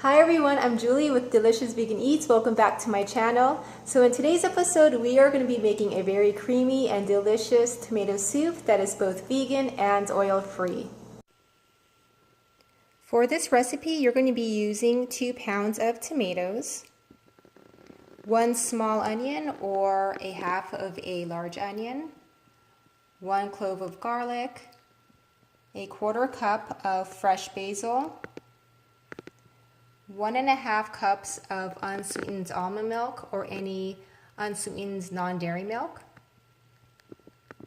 Hi everyone, I'm Julie with Delicious Vegan Eats. Welcome back to my channel. So in today's episode, we are going to be making a very creamy and delicious tomato soup that is both vegan and oil-free. For this recipe, you're going to be using 2 pounds of tomatoes, 1 small onion or a half of a large onion, 1 clove of garlic, a 1/4 cup of fresh basil, 1.5 cups of unsweetened almond milk or any unsweetened non-dairy milk,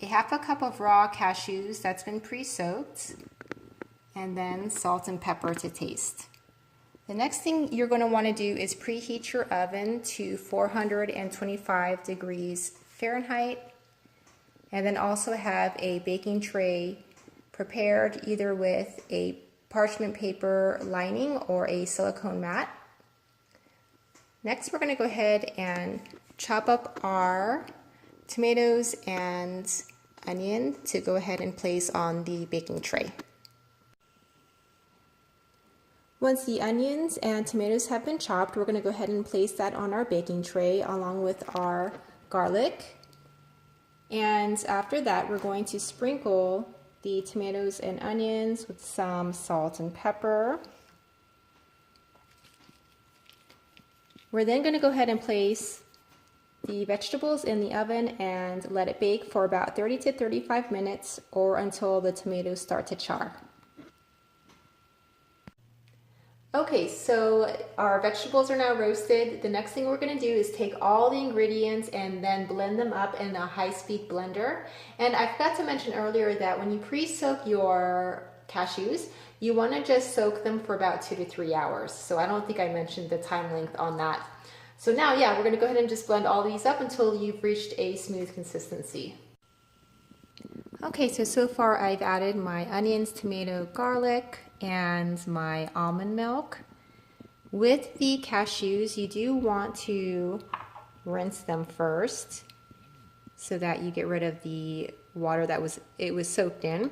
a 1/2 cup of raw cashews that's been pre-soaked, and then salt and pepper to taste. The next thing you're going to want to do is preheat your oven to 425 degrees Fahrenheit, and then also have a baking tray prepared either with a parchment paper lining or a silicone mat. Next, we're going to go ahead and chop up our tomatoes and onion to go ahead and place on the baking tray. Once the onions and tomatoes have been chopped, we're going to go ahead and place that on our baking tray along with our garlic. And after that, we're going to sprinkle the tomatoes and onions with some salt and pepper. We're then going to go ahead and place the vegetables in the oven and let it bake for about 30 to 35 minutes or until the tomatoes start to char. Okay, so our vegetables are now roasted. The next thing we're going to do is take all the ingredients and then blend them up in a high-speed blender. And I forgot to mention earlier that when you pre-soak your cashews, you want to just soak them for about 2 to 3 hours. So I don't think I mentioned the time length on that. So now, yeah, we're going to go ahead and just blend all these up until you've reached a smooth consistency. Okay, so far I've added my onions, tomato, garlic, and my almond milk. With the cashews, you do want to rinse them first so that you get rid of the water that it was soaked in.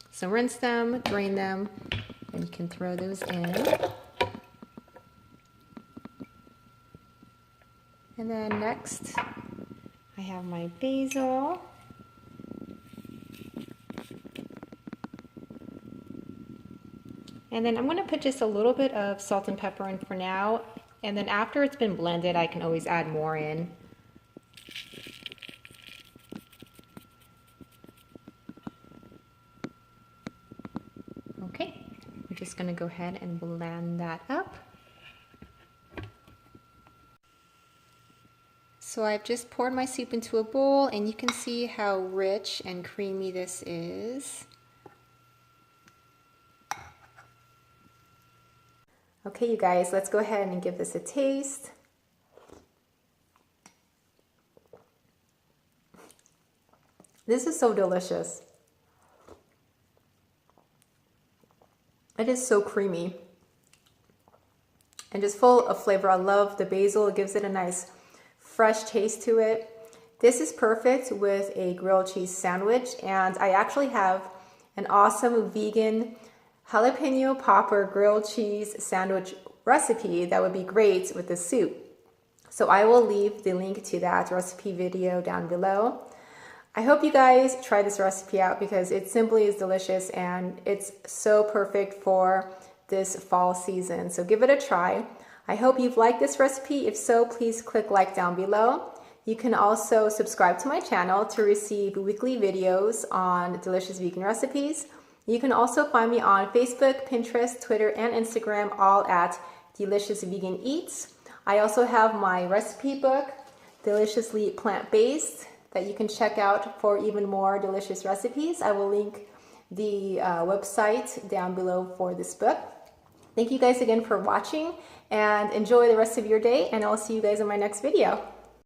So rinse them, drain them, and you can throw those in. And then next, I have my basil. And then I'm going to put just a little bit of salt and pepper in for now, and then after it's been blended, I can always add more in. Okay, we're just going to go ahead and blend that up. So I've just poured my soup into a bowl, and you can see how rich and creamy this is. Okay, you guys, let's go ahead and give this a taste. This is so delicious. It is so creamy and just full of flavor. I love the basil. It gives it a nice fresh taste to it. This is perfect with a grilled cheese sandwich, and I actually have an awesome vegan jalapeno popper grilled cheese sandwich recipe that would be great with the soup. So I will leave the link to that recipe video down below. I hope you guys try this recipe out because it simply is delicious and it's so perfect for this fall season. So give it a try. I hope you've liked this recipe. If so, please click like down below. You can also subscribe to my channel to receive weekly videos on delicious vegan recipes. You can also find me on Facebook, Pinterest, Twitter, and Instagram, all at Delicious Vegan Eats. I also have my recipe book, Deliciously Plant-Based, that you can check out for even more delicious recipes. I will link the website down below for this book. Thank you guys again for watching, and enjoy the rest of your day, and I'll see you guys in my next video.